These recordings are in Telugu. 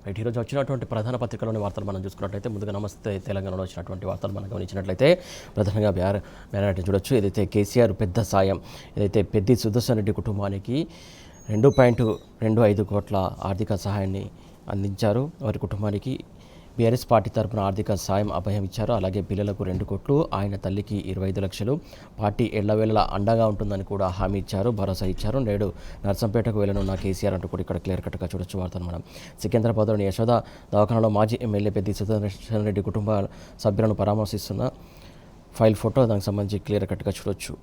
రైట్, ఈరోజు వచ్చినటువంటి ప్రధాన పత్రికలోని వార్తలు మనం చూసుకున్నట్లయితే ముందుగా నమస్తే తెలంగాణలో వచ్చినటువంటి వార్తలు మనం గమనించినట్లయితే ప్రధానంగా బ్యానర్ చూడొచ్చు. ఏదైతే కేసీఆర్ పెద్ద సాయం, ఏదైతే పెద్ది సుదర్శన్ రెడ్డి కుటుంబానికి 2.25 కోట్ల ఆర్థిక సహాయాన్ని అందించారు. వారి కుటుంబానికి బీఆర్ఎస్ పార్టీ తరపున ఆర్థిక సాయం అభయం ఇచ్చారు. అలాగే పిల్లలకు 2 కోట్లు, ఆయన తల్లికి 25 లక్షలు, పార్టీ ఎళ్లవేళలా అండగా ఉంటుందని కూడా హామీ ఇచ్చారు, భరోసా ఇచ్చారు. నేడు నర్సంపేటకు వెళ్ళనున్న కేసీఆర్ అంటూ కూడా ఇక్కడ క్లియర్ కట్గా చూడొచ్చు వార్తను మనం. సికింద్రాబాద్లోని యశోద దవాఖానలో మాజీ ఎమ్మెల్యే పెద్ది సుదర్శన్ రెడ్డి కుటుంబ సభ్యులను పరామర్శిస్తున్న ఫైల్ ఫోటో, దానికి సంబంధించి క్లియర్ కట్గా చూడొచ్చు.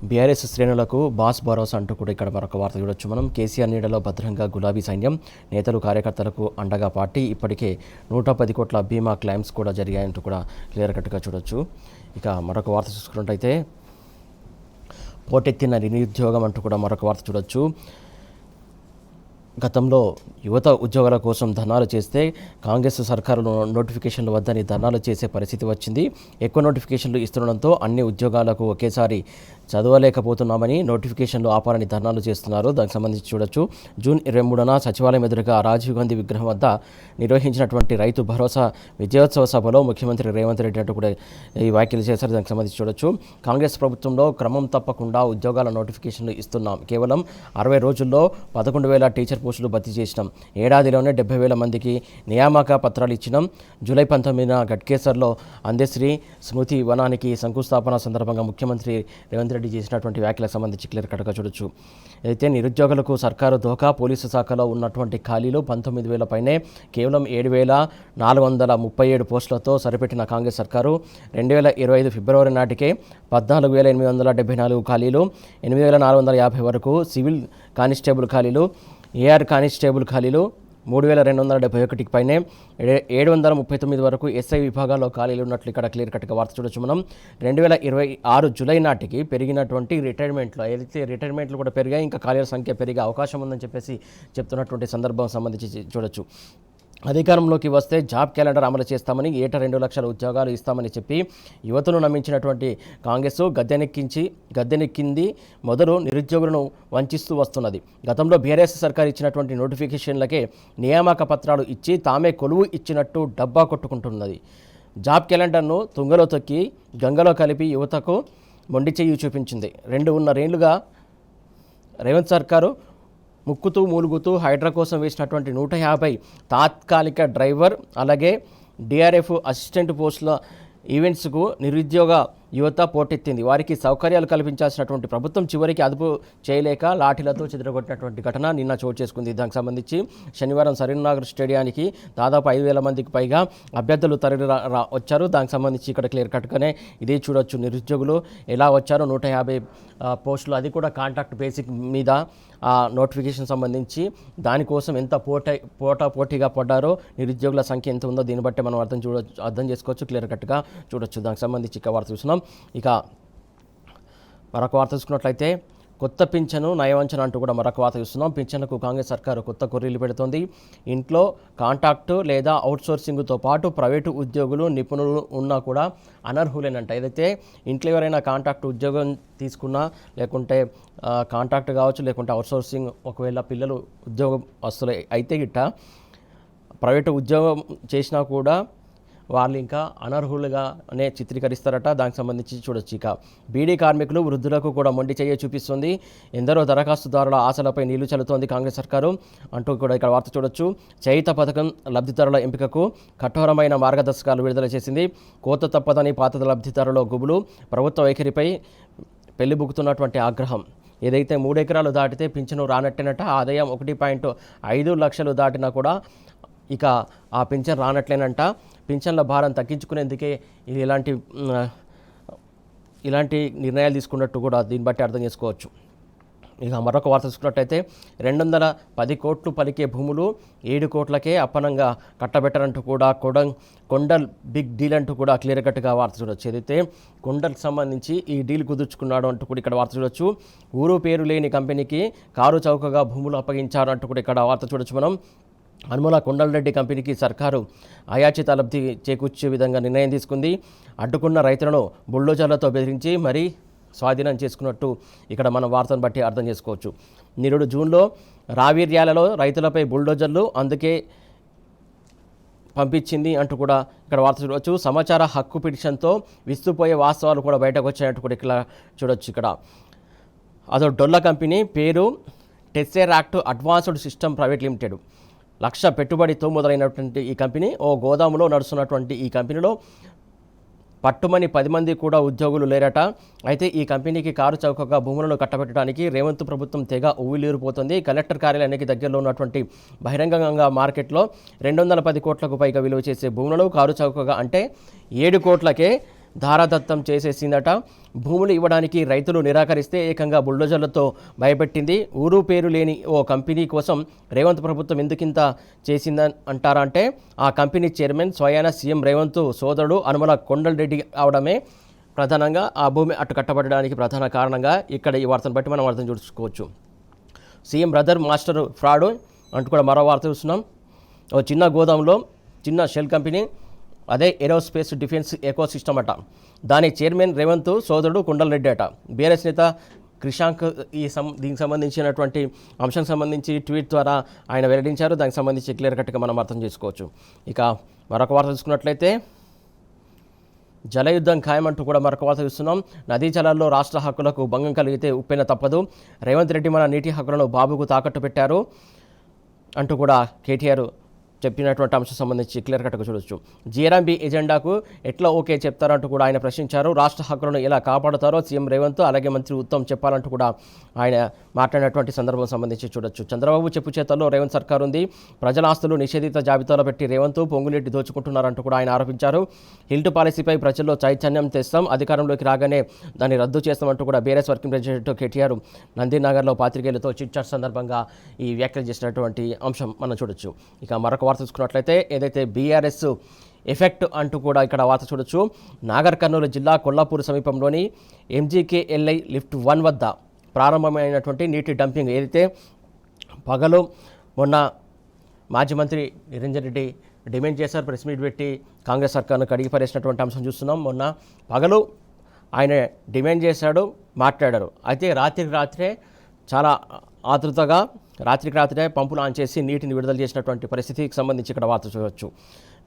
బీఆర్ఎస్ శ్రేణులకు బాస్ భరోసా అంటూ కూడా ఇక్కడ మరొక వార్త చూడొచ్చు మనం. కేసీఆర్ నీడలో భద్రంగా గులాబీ సైన్యం, నేతలు కార్యకర్తలకు అండగా పార్టీ, ఇప్పటికే 110 కోట్ల బీమా క్లైమ్స్ కూడా జరిగాయంటూ కూడా క్లియర్ కట్గా చూడొచ్చు. ఇక మరొక వార్త చూసుకున్నట్టయితే పోటెత్తిన నిరుద్యోగం అంటూ కూడా మరొక వార్త చూడొచ్చు. గతంలో యువత ఉద్యోగాల కోసం ధర్నాలు చేస్తే కాంగ్రెస్ సర్కారు నోటిఫికేషన్లు వద్దని ధర్నాలు చేసే పరిస్థితి వచ్చింది. ఎక్కువ నోటిఫికేషన్లు ఇస్తుండడంతో అన్ని ఉద్యోగాలకు ఒకేసారి చదవలేకపోతున్నామని నోటిఫికేషన్లు ఆపాలని ధర్నాలు చేస్తున్నారు. దానికి సంబంధించి చూడొచ్చు. జూన్ 23న సచివాలయం ఎదురుగా రాజీవ్ గాంధీ విగ్రహం వద్ద నిర్వహించినటువంటి రైతు భరోసా విజయోత్సవ సభలో ముఖ్యమంత్రి రేవంత్ రెడ్డి అంటూ కూడా ఈ వ్యాఖ్యలు చేశారు. దానికి సంబంధించి చూడొచ్చు. కాంగ్రెస్ ప్రభుత్వంలో క్రమం తప్పకుండా ఉద్యోగాల నోటిఫికేషన్లు ఇస్తున్నాం. కేవలం 60 రోజుల్లో 11,000 టీచర్ పోస్టులు భర్తీ చేసినాం. ఏడాదిలోనే 70,000 మందికి నియామక పత్రాలు ఇచ్చినాం. జూలై 19న గట్కేసర్లో అందశ్రీ స్మృతి వనానికి శంకుస్థాపన సందర్భంగా ముఖ్యమంత్రి రేవంత్ రెడ్డి చేసినటువంటి వ్యాఖ్యలకు సంబంధించి క్లియర్ కట్గా చూడొచ్చు. అయితే నిరుద్యోగులకు సర్కారు దోకా, పోలీసు శాఖలో ఉన్నటువంటి ఖాళీలు 19,000 పైనే, కేవలం 7,437 పోస్టులతో సరిపెట్టిన కాంగ్రెస్ సర్కారు 2025 ఫిబ్రవరి నాటికే 14,874 ఖాళీలు, 8,450 వరకు సివిల్ కానిస్టేబుల్ ఖాళీలు, ఏఆర్ కానిస్టేబుల్ ఖాళీలు 3,271 పైనే, 739 వరకు ఎస్ఐ విభాగాల్లో ఖాళీలు ఉన్నట్లు ఇక్కడ క్లియర్ కట్గా వార్త చూడొచ్చు మనం. 2026 జూలై నాటికి పెరిగినటువంటి రిటైర్మెంట్లు, ఏదైతే రిటైర్మెంట్లు కూడా పెరిగాయి, ఇంకా ఖాళీల సంఖ్య పెరిగే అవకాశం ఉందని చెప్పేసి చెప్తున్నటువంటి సందర్భం సంబంధించి చూడొచ్చు. అధికారంలోకి వస్తే జాబ్ క్యాలెండర్ అమలు చేస్తామని, ఏటా 2 లక్షల ఉద్యోగాలు ఇస్తామని చెప్పి యువతను నమ్మించినటువంటి కాంగ్రెస్ గద్దెనెక్కింది మొదలు నిరుద్యోగులను వంచిస్తూ వస్తున్నది. గతంలో బీఆర్ఎస్ సర్కార్ ఇచ్చినటువంటి నోటిఫికేషన్లకే నియామక పత్రాలు ఇచ్చి తామే కొలువు ఇచ్చినట్టు డబ్బా కొట్టుకుంటున్నది. జాబ్ క్యాలెండర్ను తుంగలో తొక్కి గంగలో కలిపి యువతకు మొండి చెయ్యి చూపించింది. 2.5 ఏళ్లుగా రేవంత్ సర్కారు ముక్కుతూ మూలుగుతూ హైడ్రా కోసం వేసినటువంటి 150 తాత్కాలిక డ్రైవర్, అలాగే డిఆర్ఎఫ్ అసిస్టెంట్ పోస్టుల ఈవెంట్స్కు నిరుద్యోగ యువత పోటెత్తింది. వారికి సౌకర్యాలు కల్పించాల్సినటువంటి ప్రభుత్వం చివరికి అదుపు చేయలేక లాఠీలతో చెదరగొట్టినటువంటి ఘటన నిన్న చోటు చేసుకుంది. దానికి సంబంధించి శనివారం సరీంనగర్ స్టేడియానికి దాదాపు 5,000 మందికి పైగా అభ్యర్థులు తరలి వచ్చారు. దానికి సంబంధించి ఇక్కడ క్లియర్ కట్గానే ఇదే చూడొచ్చు. నిరుద్యోగులు ఎలా వచ్చారో 150 పోస్టులు, అది కూడా కాంట్రాక్ట్ బేసిక్ మీద ఆ నోటిఫికేషన్ సంబంధించి దానికోసం ఎంత పోటీగా పడ్డారో, నిరుద్యోగుల సంఖ్య ఎంత ఉందో దీన్ని బట్టి మనం అర్థం చేసుకోవచ్చు, క్లియర్ కట్గా చూడొచ్చు. దానికి సంబంధించి ఇక వార్త చూస్తున్నాం. ఇక మరొక వార్త చూసుకున్నట్లయితే కొత్త పింఛను నయవంచన అంటూ కూడా మరొక వార్త చూస్తున్నాం. పింఛన్లకు కాంగ్రెస్ సర్కారు కొత్త కొర్రీలు పెడుతోంది. ఇంట్లో కాంట్రాక్టు లేదా అవుట్సోర్సింగ్తో పాటు ప్రైవేటు ఉద్యోగులు, నిపుణులు ఉన్నా కూడా అనర్హులేనంట. ఏదైతే ఇంట్లో ఎవరైనా కాంట్రాక్ట్ ఉద్యోగం తీసుకున్నా, లేకుంటే కాంట్రాక్ట్ కావచ్చు, లేకుంటే అవుట్సోర్సింగ్, ఒకవేళ పిల్లలు ఉద్యోగం వస్తువులు అయితే గిట్ట ప్రైవేటు ఉద్యోగం చేసినా కూడా వాళ్ళు ఇంకా అనర్హులుగానే చిత్రీకరిస్తారట. దానికి సంబంధించి చూడొచ్చు. ఇక బీడీ కార్మికులు, వృద్ధులకు కూడా మొండి చెయ్యి చూపిస్తుంది. ఎందరో దరఖాస్తుదారుల ఆశలపై నీళ్లు చల్లుతోంది కాంగ్రెస్ సర్కారు అంటూ కూడా ఇక్కడ వార్త చూడొచ్చు. చైత పథకం లబ్ధిదారుల ఎంపికకు కఠోరమైన మార్గదర్శకాలు విడుదల చేసింది. కోత తప్పదని పాత లబ్ధిదారుల గుబులు, ప్రభుత్వ వైఖరిపై పెళ్లిబుకుతున్నటువంటి ఆగ్రహం. ఏదైతే 3 ఎకరాలు దాటితే పింఛను రానట్టేనట. ఆదాయం 1.5 లక్షలు దాటినా కూడా ఇక ఆ పింఛన్ రానట్లేనంట. పింఛన్ల భారం తగ్గించుకునేందుకే ఇలాంటి నిర్ణయాలు తీసుకున్నట్టు కూడా దీన్ని బట్టి అర్థం చేసుకోవచ్చు. ఇక మరొక వార్త చూసుకున్నట్టయితే 210 కోట్లు పలికే భూములు 7 కోట్లకే అప్పనంగా కట్టబెట్టరంటూ కూడా కొండల్ బిగ్ డీల్ అంటూ కూడా క్లియర్ కట్గా వార్త చూడొచ్చు. ఏదైతే కొండలకు సంబంధించి ఈ డీల్ కుదుర్చుకున్నాడు అంటూ కూడా ఇక్కడ వార్త చూడొచ్చు. ఊరు పేరు లేని కంపెనీకి కారు చౌకగా భూములు అప్పగించారు అంటూ కూడా ఇక్కడ వార్త చూడొచ్చు మనం. అనుమల కొండలరెడ్డి కంపెనీకి సర్కారు అయాచిత లబ్ధి చేకూర్చే విధంగా నిర్ణయం తీసుకుంది. అడ్డుకున్న రైతులను బుల్డోజర్లతో బెదిరించి మరీ స్వాధీనం చేసుకున్నట్టు ఇక్కడ మన వార్తను బట్టి అర్థం చేసుకోవచ్చు. నిరుడు జూన్లో రావీర్యాలలో రైతులపై బుల్డోజర్లు అందుకే పంపించింది అంటూ కూడా ఇక్కడ వార్త చూడవచ్చు. సమాచార హక్కు పిటిషన్తో విస్తుపోయే వాస్తవాలు కూడా బయటకు వచ్చాయంటూ కూడా ఇక్కడ చూడొచ్చు. ఇక్కడ అదో డొల్ల కంపెనీ పేరు టెస్సెరాక్ట్ అడ్వాన్స్డ్ సిస్టమ్ ప్రైవేట్ లిమిటెడ్. 1,00,000 పెట్టుబడితో మొదలైనటువంటి ఈ కంపెనీ ఓ గోదాములో నడుస్తున్నటువంటి ఈ కంపెనీలో పట్టుమని 10 మంది కూడా ఉద్యోగులు లేరట. అయితే ఈ కంపెనీకి కారు చౌకగా భూములను కట్టబెట్టడానికి రేవంత్ ప్రభుత్వం తెగ ఉవ్విలీరిపోతుంది. కలెక్టర్ కార్యాలయానికి దగ్గరలో ఉన్నటువంటి బహిరంగంగా మార్కెట్లో 210 కోట్లకు పైగా విలువ చేసే భూములను కారు చౌకగా అంటే 7 కోట్లకే ధారాదత్తం చేసేసిందట. భూములు ఇవ్వడానికి రైతులు నిరాకరిస్తే ఏకంగా బుల్డోజర్లతో భయపెట్టింది. ఊరు పేరు లేని ఓ కంపెనీ కోసం రేవంత్ ప్రభుత్వం ఎందుకింత చేసిందని అంటారా అంటే ఆ కంపెనీ చైర్మన్ స్వయాన సీఎం రేవంత్ సోదరుడు అనుమల కొండలరెడ్డి అవడమే ప్రధానంగా ఆ భూమి అట్టు కట్టబడడానికి ప్రధాన కారణంగా ఇక్కడ ఈ వార్తను బట్టి మనం అర్థం చూసుకోవచ్చు. సీఎం బ్రదర్ మాస్టర్ ఫ్రాడ్ అంటూ కూడా మరో వార్త చూస్తున్నాం. ఓ చిన్న గోదాంలో చిన్న షెల్ కంపెనీ, అదే ఏరోస్పేస్ డిఫెన్స్ ఎకో సిస్టమ్ అట. దాని చైర్మన్ రేవంత్ సోదరుడు కొండలరెడ్డి అట. బీఆర్ఎస్ నేత క్రిషాంక్ దీనికి సంబంధించినటువంటి అంశానికి సంబంధించి ట్వీట్ ద్వారా ఆయన వెల్లడించారు. దానికి సంబంధించి క్లియర్ కట్గా మనం అర్థం చేసుకోవచ్చు. ఇక మరొక వార్త చూసుకున్నట్లయితే జలయుద్ధం ఖాయమంటూ కూడా మరొక వార్త చూస్తున్నాం. నదీ జలాల్లో రాష్ట్ర హక్కులకు భంగం కలిగితే ఉప్పెన తప్పదు. రేవంత్ రెడ్డి మన నీటి హక్కులను బాబుకు తాకట్టు పెట్టారు అంటూ కూడా కేటీఆర్ చెప్పినటువంటి అంశం సంబంధించి క్లియర్ కట్గా చూడొచ్చు. జీఆర్ఎంబీ ఎజెండాకు ఎట్లా ఓకే చెప్తారంటూ కూడా ఆయన ప్రశ్నించారు. రాష్ట్ర హక్కులను ఎలా కాపాడుతారో సీఎం రేవంత్ అలాగే మంత్రి ఉత్తమ్ చెప్పాలంటూ కూడా ఆయన మాట్లాడినటువంటి సందర్భం సంబంధించి చూడొచ్చు. చంద్రబాబు చెప్పు చేతల్లో రేవంత్ సర్కార్ ఉంది. ప్రజల ఆస్తులు నిషేధిత జాబితాలో పెట్టి రేవంత్ పొంగులేటి దోచుకుంటున్నారంటూ కూడా ఆయన ఆరోపించారు. హిల్ట్ పాలసీపై ప్రజల్లో చైతన్యం తెస్తాం, అధికారంలోకి రాగానే దాన్ని రద్దు చేస్తామంటూ కూడా బీఆర్ఎస్ వర్కింగ్ ప్రెసిడెంట్ కేటీఆర్ నందినగర్లో పాత్రికేయులతో చిట్చాట్ సందర్భంగా ఈ వ్యాఖ్యలు చేసినటువంటి అంశం మనం చూడొచ్చు. ఇక మరొక వార్త చూసుకున్నట్లయితే ఏదైతే బీఆర్ఎస్ ఎఫెక్ట్ అంటూ కూడా ఇక్కడ వార్త చూడొచ్చు. నాగర్ కర్నూలు జిల్లా కొల్లాపూర్ సమీపంలోని ఎంజీకేఎల్ఐ లిఫ్ట్ 1 వద్ద ప్రారంభమైనటువంటి నీటి డంపింగ్ ఏదైతే పగలు మొన్న మాజీ మంత్రి నిరంజన్ రెడ్డి డిమాండ్ చేశారు, ప్రెస్ మీట్ పెట్టి కాంగ్రెస్ సర్కార్ను కడిగి పరేసినటువంటి అంశం చూస్తున్నాం. మొన్న పగలు ఆయన డిమాండ్ చేశాడు, మాట్లాడారు. అయితే రాత్రికి రాత్రే చాలా ఆతృతగా రాత్రికి రాత్రే పంపులు ఆన్ చేసి నీటిని విడుదల చేసినటువంటి పరిస్థితికి సంబంధించి ఇక్కడ వార్త చూడవచ్చు.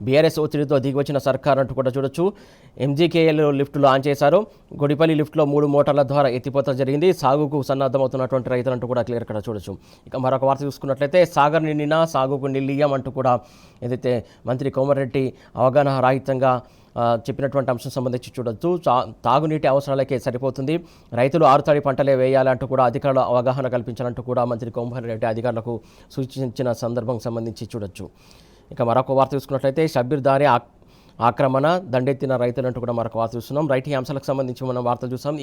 బీఆర్ఎస్ ఒత్తిడితో దిగివచ్చిన సర్కార్ అంటూ కూడా చూడొచ్చు. ఎంజీకేఎల్ లిఫ్టులు ఆన్ చేశారు. గుడిపల్లి లిఫ్ట్లో 3 మోటార్ల ద్వారా ఎత్తిపోతలు జరిగింది. సాగుకు సన్నద్ధమవుతున్నటువంటి రైతులంటూ కూడా క్లియర్ ఇక్కడ చూడొచ్చు. ఇక మరొక వార్త చూసుకున్నట్లయితే సాగర్ నిండినా సాగుకు నిల్లియం అంటూ కూడా ఏదైతే మంత్రి కోమరెడ్డి అవగాహన రాహిత్యంగా చెప్పినటువంటి అంశం సంబంధించి చూడొచ్చు. తాగునీటి అవసరాలకే సరిపోతుంది, రైతులు ఆరుతడి పంటలే వేయాలంటూ కూడా అధికారులు అవగాహన కల్పించాలంటూ కూడా మంత్రి కోమరెడ్డి అధికారులకు సూచించిన సందర్భం సంబంధించి చూడొచ్చు. ఇక మరొక వార్త చూసుకున్నట్లయితే షబ్బీర్ దారి ఆక్రమణ దండెత్తిన రైతులంటూ కూడా మరొక వార్త చూస్తున్నాం. రైట్ ఈ అంశాలకు సంబంధించి మనం వార్తలు చూసాం.